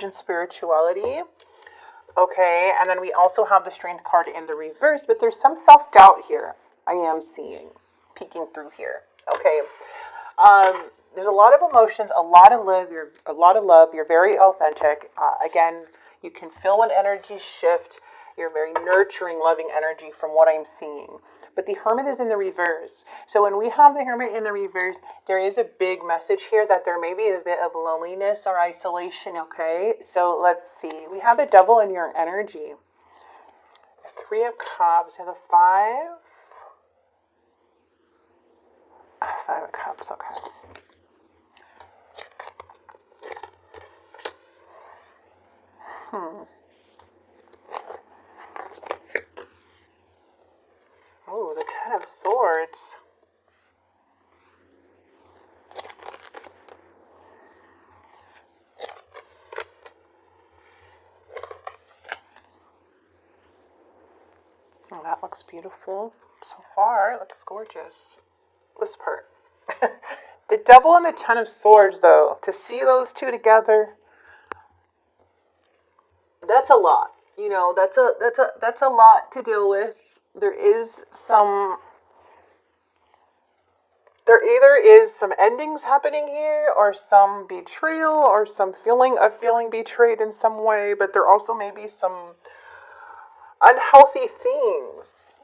courage and spirituality. Okay, and then we also have the Strength card in the reverse, but there's some self-doubt here I am seeing peeking through here. Okay, there's a lot of emotions, a lot of love. You're very authentic. Again, you can feel an energy shift. You're very nurturing, loving energy from what I'm seeing. But the Hermit is in the reverse. So when we have the Hermit in the reverse, there is a big message here that there may be a bit of loneliness or isolation, okay? So let's see. We have the Devil in your energy. The Three of Cups and the Five of Cups, okay. Oh, the Ten of Swords. Oh, that looks beautiful. So far, it looks gorgeous. This part. The Devil and the Ten of Swords, though, to see those two together, that's a lot. You know, that's a lot to deal with. There either is some endings happening here, or some betrayal, or some feeling of feeling betrayed in some way, but there also may be some unhealthy things.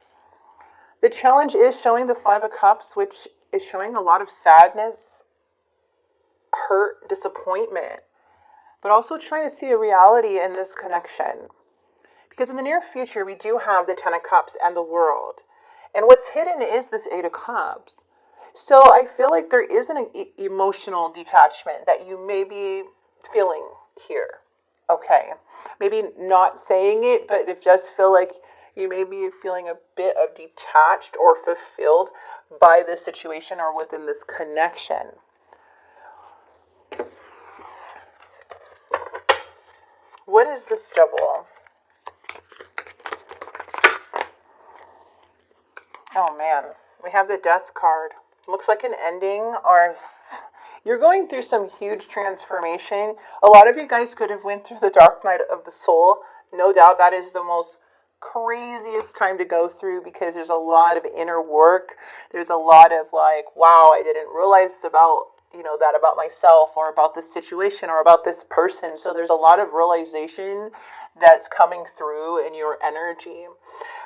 The challenge is showing the Five of Cups, which is showing a lot of sadness, hurt, disappointment, but also trying to see a reality in this connection. Because in the near future, we do have the Ten of Cups and the World. And what's hidden is this Eight of Cups. So I feel like there is an emotional detachment that you may be feeling here. Okay. Maybe not saying it, but it does feel like you may be feeling a bit of detached or fulfilled by this situation or within this connection. What is this Devil? Oh man, we have the Death card. Looks like an ending, or you're going through some huge transformation. A lot of you guys could have went through the dark night of the soul. No doubt that is the most craziest time to go through, because there's a lot of inner work. There's a lot of like, wow, I didn't realize about, that about myself, or about this situation, or about this person. So there's a lot of realization that's coming through in your energy.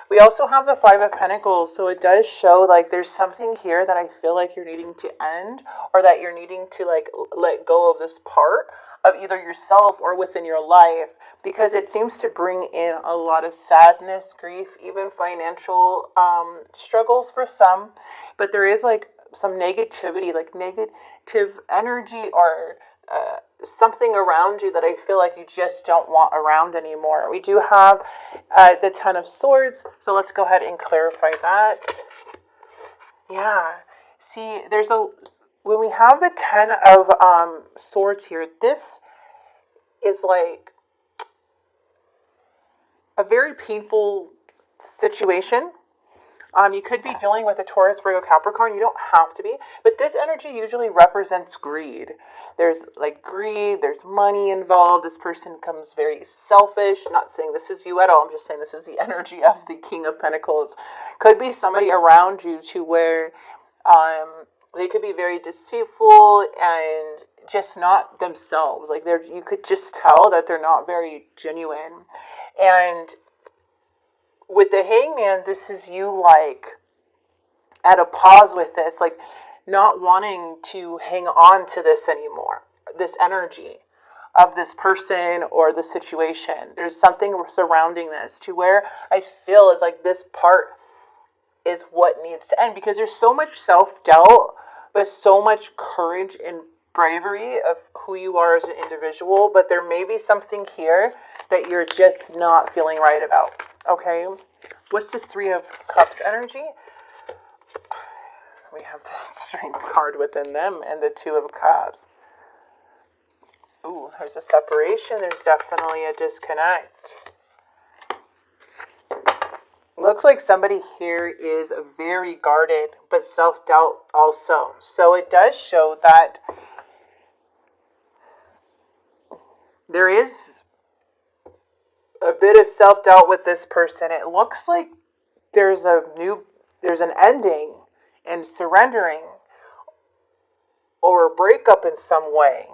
We also have the Five of Pentacles, so it does show like there's something here that I feel like you're needing to end, or that you're needing to like let go of this part of either yourself or within your life, because it seems to bring in a lot of sadness, grief, even financial struggles for some. But there is like some negativity, like negative energy, or something around you that I feel like you just don't want around anymore. We do have the Ten of Swords, so let's go ahead and clarify that. Yeah, see, when we have the Ten of Swords here, this is like a very painful situation. You could be dealing with a Taurus, Virgo, Capricorn. You don't have to be. But this energy usually represents greed. There's like greed. There's money involved. This person becomes very selfish. I'm not saying this is you at all. I'm just saying this is the energy of the King of Pentacles. Could be somebody around you to where they could be very deceitful and just not themselves. Like you could just tell that they're not very genuine. And with the Hangman, this is you like at a pause with this, like not wanting to hang on to this anymore, this energy of this person or the situation. There's something surrounding this to where I feel is like this part is what needs to end, because there's so much self-doubt, but so much courage and bravery of who you are as an individual. But there may be something here that you're just not feeling right about. Okay, what's this Three of Cups energy? We have the Strength card within them and the Two of Cups. Ooh, there's a separation. There's definitely a disconnect. Looks like somebody here is very guarded, but self-doubt also. So it does show that There is a bit of self-doubt with this person. It looks like there's an ending and surrendering or a breakup in some way.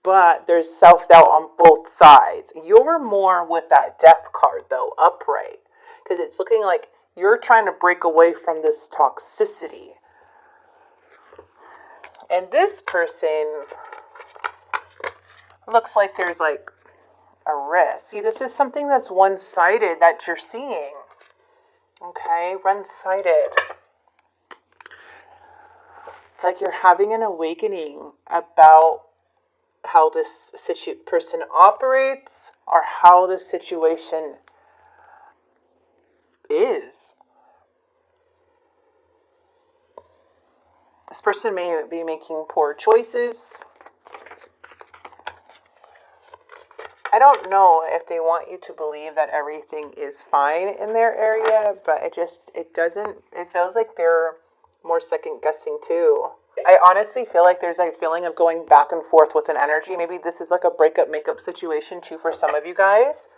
But there's self-doubt on both sides. You're more with that death card though, upright. Because it's looking like you're trying to break away from this toxicity. And this person looks like there's like a risk. See, this is something that's one-sided that you're seeing. Okay, one-sided. Like you're having an awakening about how this person operates or how the situation is. This person may be making poor choices. I don't know if they want you to believe that everything is fine in their area, but it feels like they're more second guessing too. I honestly feel like there's a feeling of going back and forth with an energy. Maybe this is like a breakup makeup situation too for some of you guys.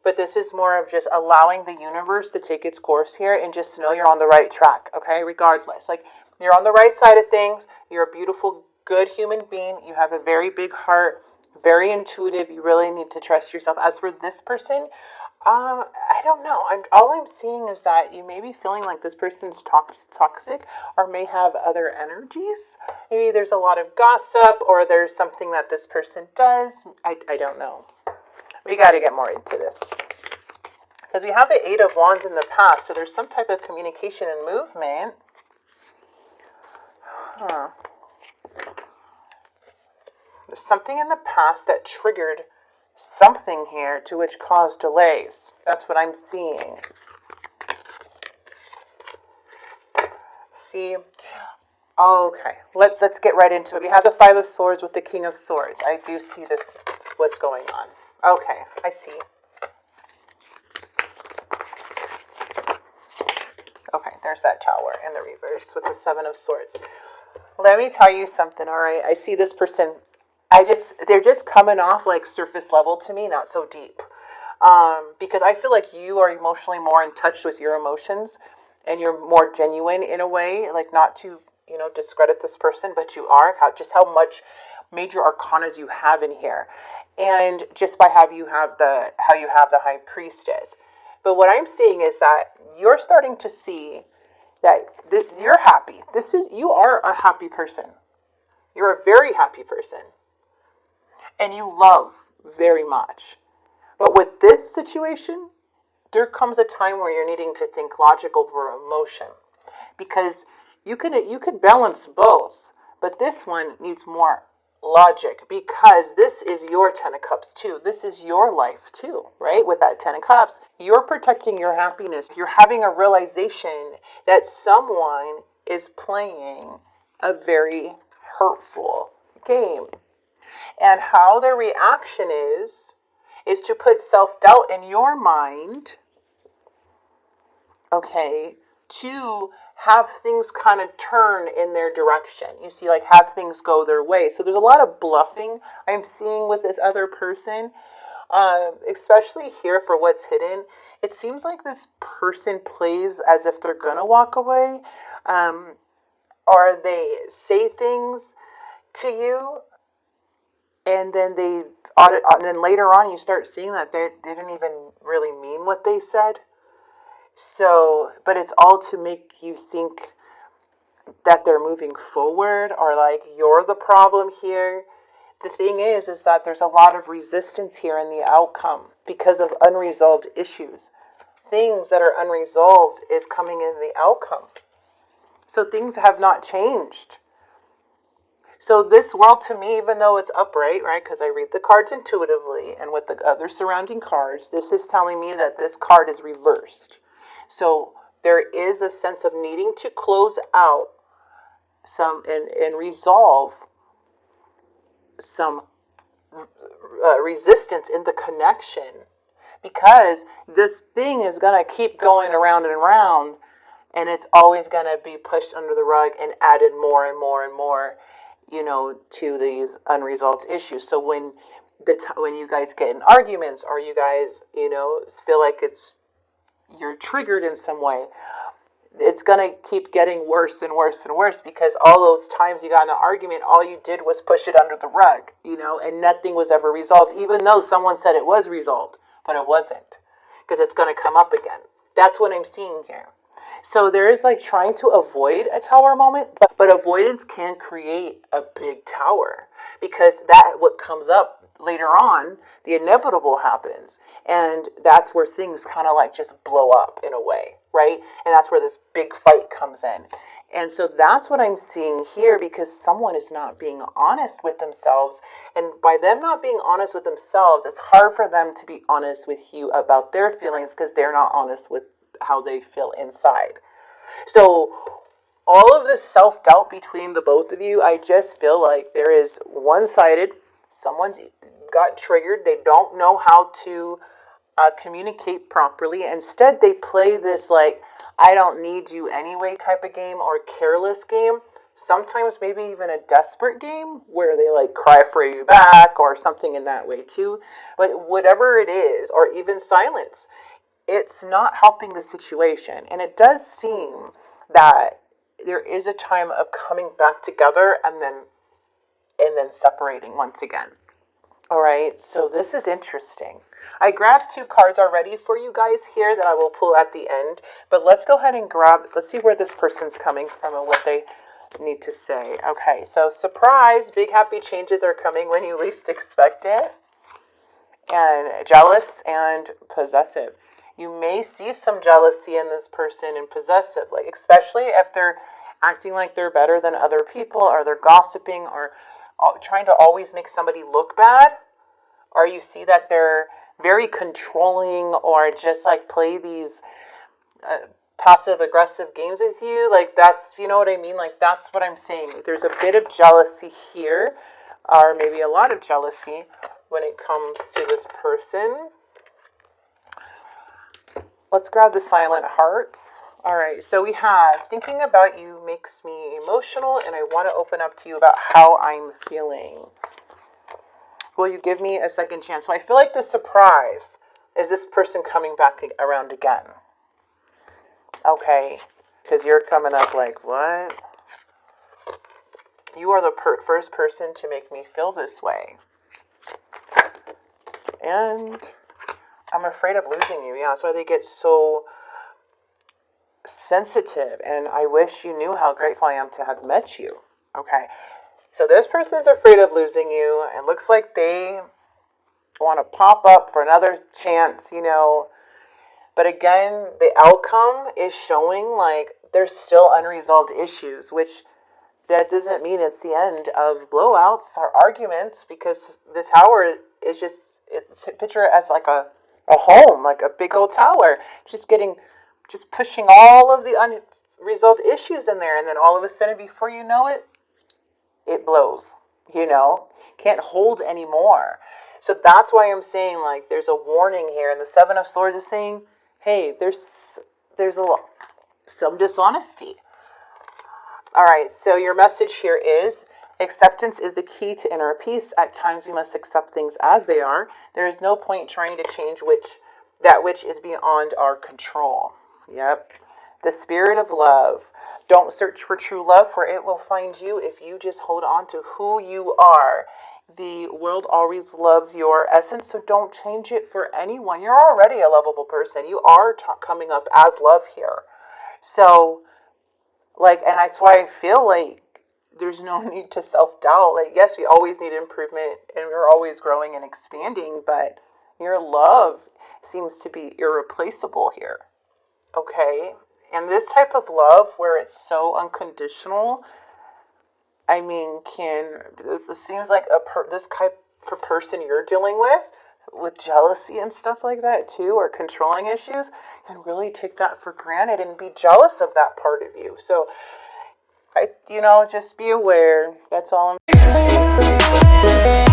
But this is more of just allowing the universe to take its course here and just know you're on the right track, okay? Regardless. Like, you're on the right side of things. You're a beautiful, good human being. You have a very big heart, very intuitive. You really need to trust yourself. As for this person, I don't know. All I'm seeing is that you may be feeling like this person's toxic or may have other energies. Maybe there's a lot of gossip or there's something that this person does. I don't know. We got to get more into this. Because we have the Eight of Wands in the past, so there's some type of communication and movement. There's something in the past that triggered something here to which caused delays. That's what I'm seeing. See? Okay, let's get right into it. We have the Five of Swords with the King of Swords. I do see this, what's going on. Okay, I see. Okay, there's that Tower in the reverse with the Seven of Swords. Let me tell you something, all right? I see this person. They're just coming off like surface level to me, not so deep. Because I feel like you are emotionally more in touch with your emotions and you're more genuine in a way, like not to, discredit this person, but you are. How much major arcanas you have in here. And just by how you have the High Priestess. But what I'm seeing is that you're starting to see that you're happy. You are a happy person. You're a very happy person. And you love very much. But with this situation, there comes a time where you're needing to think logic over emotion. Because you could balance both. But this one needs more logic, because this is your Ten of Cups too. This is your life too, right? With that Ten of Cups, you're protecting your happiness. You're having a realization that someone is playing a very hurtful game. And how their reaction is to put self-doubt in your mind, okay, to have things kind of turn in their direction. You see, like, have things go their way. So there's a lot of bluffing I'm seeing with this other person, especially here for what's hidden. It seems like this person plays as if they're going to walk away, or they say things to you, and then and then later on you start seeing that they didn't even really mean what they said. So, but it's all to make you think that they're moving forward or like you're the problem here. The thing is that there's a lot of resistance here in the outcome because of unresolved issues. Things that are unresolved is coming in the outcome. So things have not changed. So this world to me, even though it's upright, right, because I read the cards intuitively and with the other surrounding cards, this is telling me that this card is reversed. So there is a sense of needing to close out some and resolve some resistance in the connection, because this thing is going to keep going around and around, and it's always going to be pushed under the rug and added more and more and more, to these unresolved issues. So when when you guys get in arguments, or you guys, feel like you're triggered in some way, it's going to keep getting worse and worse and worse, because all those times you got in an argument, all you did was push it under the rug, and nothing was ever resolved, even though someone said it was resolved, but it wasn't, because it's going to come up again. That's what I'm seeing here. So there is like trying to avoid a tower moment, but avoidance can create a big tower, because what comes up later on, the inevitable happens, and that's where things kind of like just blow up in a way, right? And that's where this big fight comes in. And so that's what I'm seeing here, because someone is not being honest with themselves, and by them not being honest with themselves, it's hard for them to be honest with you about their feelings, because they're not honest with how they feel inside. So all of this self-doubt between the both of you, I just feel like there is one-sided. Someone's got triggered. They don't know how to communicate properly. Instead, they play this like, I don't need you anyway type of game, or careless game. Sometimes maybe even a desperate game where they like cry for you back or something in that way too. But whatever it is, or even silence, it's not helping the situation. And it does seem that there is a time of coming back together and then separating once again. All right, so this is interesting. I grabbed 2 cards already for you guys here that I will pull at the end, but let's go ahead and let's see where this person's coming from and what they need to say. Okay, so surprise, big happy changes are coming when you least expect it. And jealous and possessive. You may see some jealousy in this person and possessive, like especially if they're acting like they're better than other people, or they're gossiping, or trying to always make somebody look bad, or you see that they're very controlling, or just like play these passive aggressive games with you. Like that's, you know what I mean? Like that's what I'm saying. There's a bit of jealousy here, or maybe a lot of jealousy when it comes to this person. Let's grab the silent hearts. All right, so we have, thinking about you makes me emotional, and I want to open up to you about how I'm feeling. Will you give me a second chance? So I feel like the surprise is this person coming back around again. Okay, because you're coming up like, what? You are the first person to make me feel this way. And I'm afraid of losing you. Yeah, that's why they get so sensitive. And I wish you knew how grateful I am to have met you. Okay, so this person's afraid of losing you. It looks like they want to pop up for another chance, But again, the outcome is showing like there's still unresolved issues, which that doesn't mean it's the end of blowouts or arguments, because the tower is picture it as like a home, like a big old tower, just pushing all of the unresolved issues in there, and then all of a sudden, before you know it, it blows, can't hold anymore. So that's why I'm saying, like, there's a warning here, and the 7 of Swords is saying, hey, there's some dishonesty. All right, so your message here is, acceptance is the key to inner peace. At times we must accept things as they are. There is no point trying to change that which is beyond our control. Yep. The spirit of love. Don't search for true love, for it will find you if you just hold on to who you are. The world always loves your essence, so don't change it for anyone. You're already a lovable person. You are coming up as love here. So, and that's why I feel like there's no need to self-doubt. Like, yes, we always need improvement, and we're always growing and expanding, but your love seems to be irreplaceable here. Okay? And this type of love, where it's so unconditional, I mean, this seems like this type of person you're dealing with jealousy and stuff like that too, or controlling issues, can really take that for granted and be jealous of that part of you. So, just be aware. That's all I'm saying.